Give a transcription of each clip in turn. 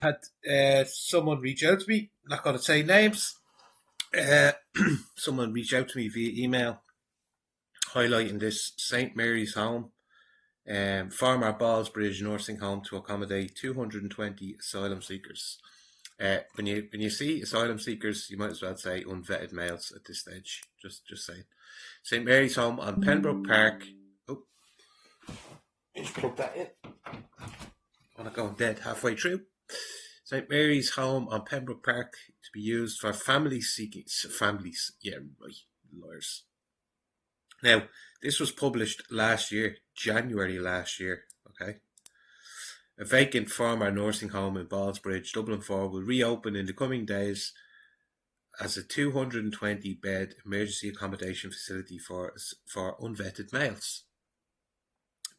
had someone reach out to me, not going to say names, uh, someone reached out to me via email highlighting this St. Mary's Home, former Ballsbridge nursing home to accommodate 220 asylum seekers. When you see asylum seekers, you might as well say unvetted males at this stage. Just saying. St. Mary's Home on Pembroke Park. Oh, just plug that in. I'm not going dead halfway through. St. Mary's Home on Pembroke Park to be used for families. Yeah, right, lawyers. Now, this was published last year, January last year. Okay. A vacant former nursing home in Ballsbridge, Dublin 4, will reopen in the coming days as a 220-bed emergency accommodation facility for unvetted males.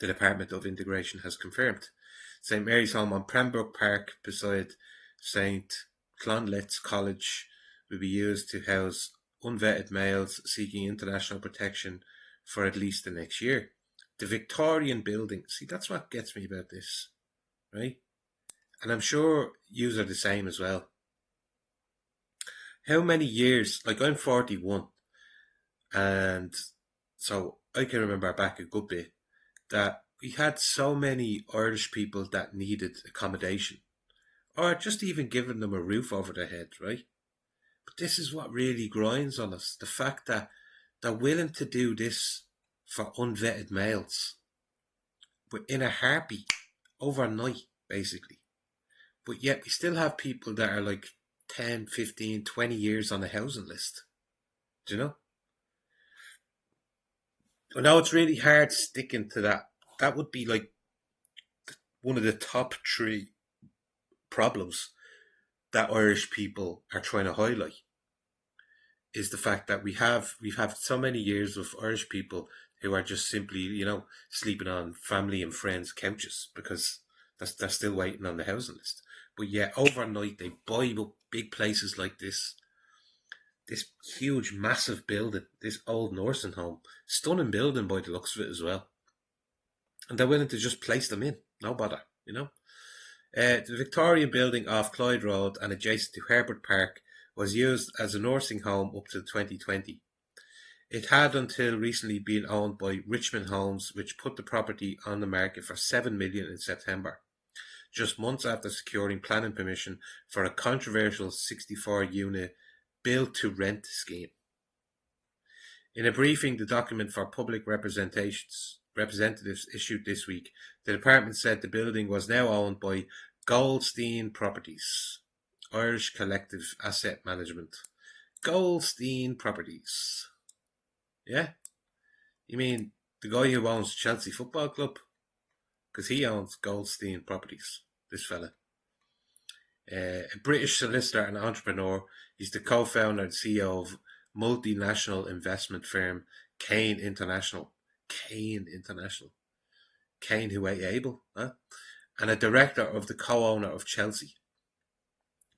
The Department of Integration has confirmed. St. Mary's Home on Pembroke Park beside St. Clonlet's College will be used to house unvetted males seeking international protection for at least the next year. The Victorian building, see, that's what gets me about this, right? And I'm sure yous are the same as well. How many years, like I'm 41, and so I can remember back a good bit that we had so many Irish people that needed accommodation, or just even giving them a roof over their head, right? But this is what really grinds on us, the fact that they're willing to do this for unvetted males, but in a heartbeat, overnight, basically. But yet we still have people that are like 10, 15, 20 years on the housing list. Do you know? I know it's really hard sticking to that. That would be like one of the top three problems that Irish people are trying to highlight, is the fact that we've had so many years of Irish people who are just simply, sleeping on family and friends' couches because they're still waiting on the housing list. But yet overnight they buy up big places like this huge, massive building, this old nursing home, stunning building by the looks of it as well. And they're willing to just place them in, no bother, The Victorian building off Clyde Road and adjacent to Herbert Park was used as a nursing home up to 2020. It had until recently been owned by Richmond Homes, which put the property on the market for $7 million in September, just months after securing planning permission for a controversial 64-unit build-to-rent scheme. In a briefing, the document for public representatives issued this week, the department said the building was now owned by GoldstEIN Properties, Irish Collective Asset Management. GoldstEIN Properties. Yeah? You mean the guy who owns Chelsea Football Club? Because he owns GoldstEIN Properties, this fella. A British solicitor and entrepreneur, he's the co-founder and CEO of multinational investment firm Kane International. Kane who ate Abel, huh? And a director of the co-owner of Chelsea.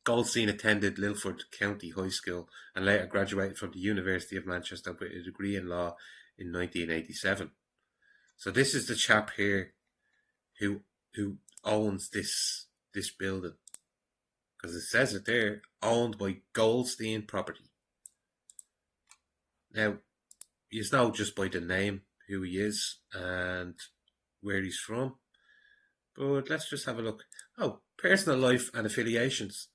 GoldstEIN attended Lilford County High School and later graduated from the University of Manchester with a degree in law in 1987. So this is the chap here who owns this building, because it says it there, owned by GoldstEIN Property. Now, you know just by the name who he is and where he's from, but let's just have a look. Oh, personal life and affiliations.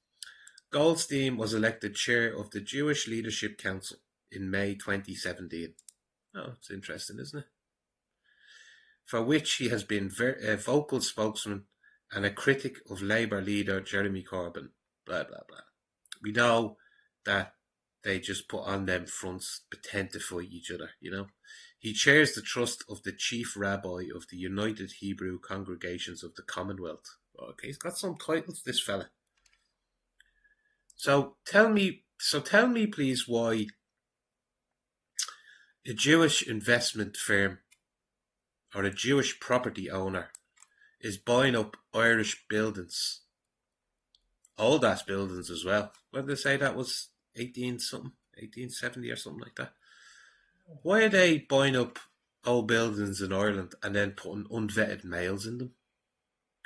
GoldstEIN was elected chair of the Jewish Leadership Council in May 2017. Oh, it's interesting, isn't it? For which he has been a vocal spokesman and a critic of Labour leader Jeremy Corbyn. Blah, blah, blah. We know that they just put on them fronts, pretend to fight each other, He chairs the trust of the chief rabbi of the United Hebrew Congregations of the Commonwealth. Okay, he's got some titles, this fella. So tell me please why a Jewish investment firm or a Jewish property owner is buying up Irish buildings, old ass buildings as well. What did they say that was 1870 or something like that? Why are they buying up old buildings in Ireland and then putting unvetted males in them?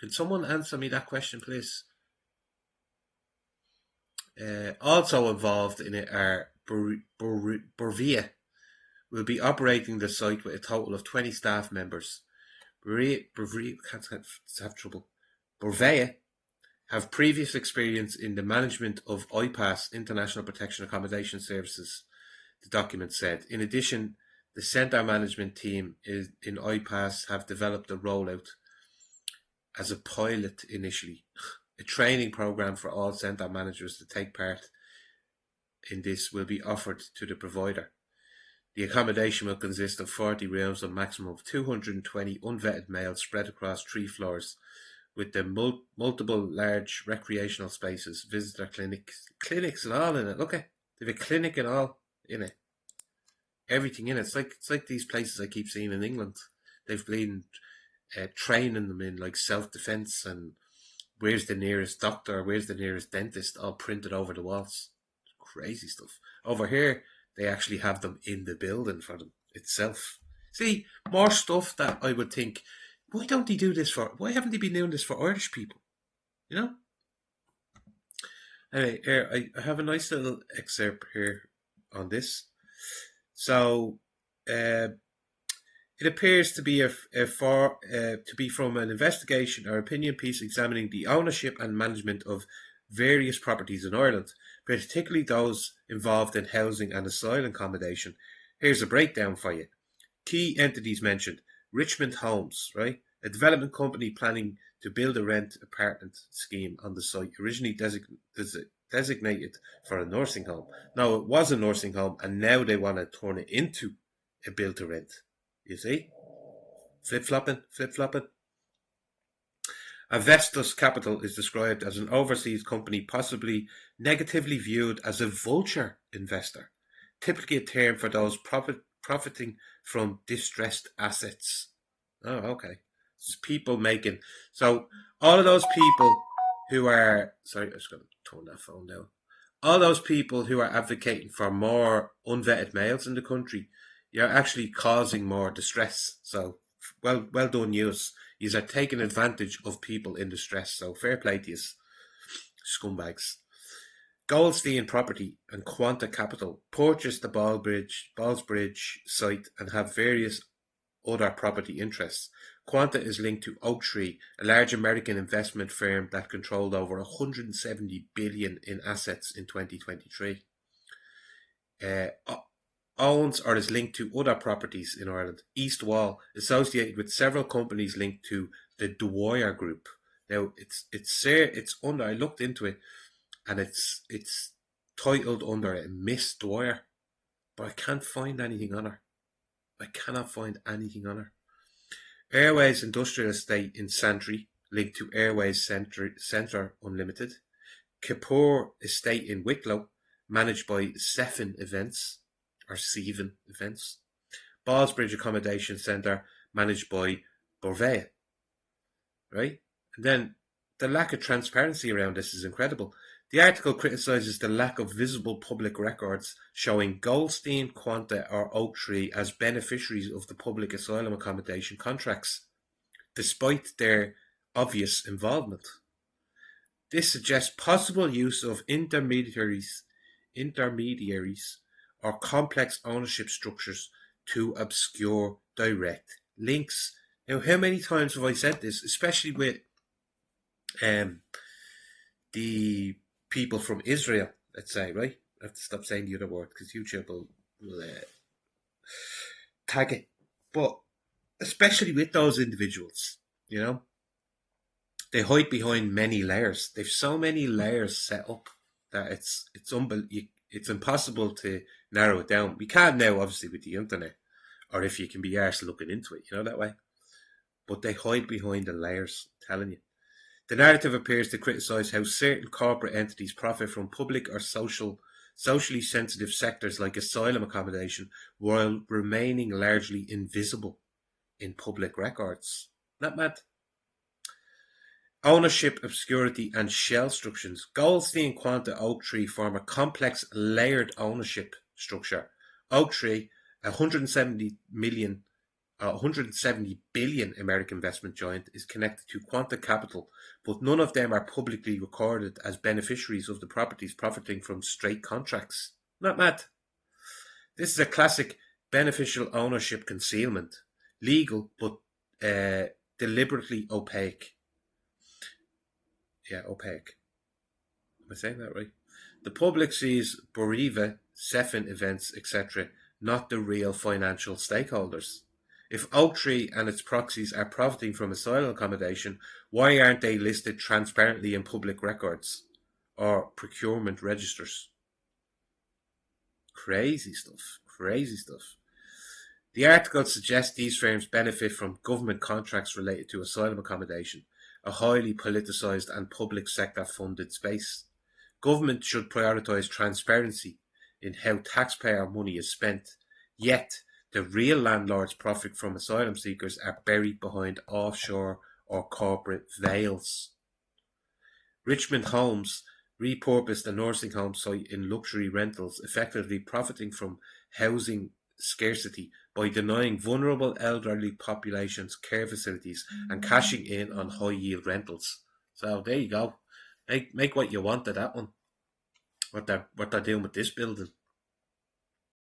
Can someone answer me that question, please? Also involved in it are Borvia will be operating the site with a total of 20 staff members. Can't have trouble. Borvea have previous experience in the management of IPAS, International Protection Accommodation Services, the document said. In addition, the centre management team in IPAS have developed a rollout as a pilot initially, a training program for all centre managers to take part in this will be offered to the provider. The accommodation will consist of 40 rooms and a maximum of 220 unvetted males spread across 3 floors, with the multiple large recreational spaces, visitor clinics and all in it. Look at, they have a clinic and all in it. Everything in it. It's like these places I keep seeing in England. They've been training them in like self-defense and where's the nearest doctor, where's the nearest dentist, all printed over the walls. Crazy stuff. Over here, they actually have them in the building for them itself. See, more stuff that I would think, why don't they do this for? Why haven't they been doing this for Irish people? You know? Anyway, here, I have a nice little excerpt here on this. So, it appears to be to be from an investigation or opinion piece examining the ownership and management of various properties in Ireland, particularly those involved in housing and asylum accommodation. Here's a breakdown for you. Key entities mentioned: Richmond Homes, right? A development company planning to build a rent apartment scheme on the site, originally designated for a nursing home. Now it was a nursing home, and now they want to turn it into a build to rent. You see? Flip-flopping. Avestus Capital is described as an overseas company possibly negatively viewed as a vulture investor, typically a term for those profiting from distressed assets. Oh, okay. This is people making... So, all of those people who are... Sorry, I just got to turn that phone down. All those people who are advocating for more unvetted males in the country, you're actually causing more distress. So, well done, yous. Yous are taking advantage of people in distress. So, fair play to yous, scumbags. GoldstEIN Property and Quanta Capital purchased the Ballsbridge site and have various other property interests. Quanta is linked to Oaktree, a large American investment firm that controlled over 170 billion in assets in 2023. Owns or is linked to other properties in Ireland. East Wall, associated with several companies linked to the Dwyer Group. Now it's under. I looked into it, and it's titled under Miss Dwyer, but I can't find anything on her. I cannot find anything on her. Airways Industrial Estate in Santry, linked to Airways Centre Unlimited. Kapoor Estate in Wicklow, managed by Seven Events. Ballsbridge Accommodation Centre, managed by Borvea. Right? And then the lack of transparency around this is incredible. The article criticises the lack of visible public records showing GoldstEIN, Quanta or Oaktree as beneficiaries of the public asylum accommodation contracts, despite their obvious involvement. This suggests possible use of intermediaries or complex ownership structures to obscure direct links. Now, how many times have I said this, especially with the people from Israel, let's say, right? I have to stop saying the other word because YouTube will tag it. But especially with those individuals, you know, they hide behind many layers. They've so many layers set up that it's impossible to narrow it down. We can now, obviously, with the internet, or if you can be arsed looking into it, you know, that way. But they hide behind the layers, I'm telling you. The narrative appears to criticise how certain corporate entities profit from public or socially sensitive sectors like asylum accommodation while remaining largely invisible in public records. Not mad. Ownership, obscurity and shell structures. GoldstEIN, Quanta, Oaktree form a complex layered ownership structure. Oaktree, 170 million a 170 billion American investment giant, is connected to Quanta Capital, but none of them are publicly recorded as beneficiaries of the properties profiting from straight contracts. Not mad. This is a classic beneficial ownership concealment, legal but deliberately opaque. Yeah, opaque. Am I saying that right? The public sees Boriva, Cefin events, etc., not the real financial stakeholders. If Oaktree and its proxies are profiting from asylum accommodation, why aren't they listed transparently in public records or procurement registers? Crazy stuff. Crazy stuff. The article suggests these firms benefit from government contracts related to asylum accommodation, a highly politicised and public sector funded space. Government should prioritise transparency in how taxpayer money is spent, yet the real landlords profit from asylum seekers are buried behind offshore or corporate veils. Richmond Homes repurposed a nursing home site in luxury rentals, effectively profiting from housing scarcity by denying vulnerable elderly populations care facilities and cashing in on high yield rentals. So there you go. Make what you want of that one. What they're doing with this building.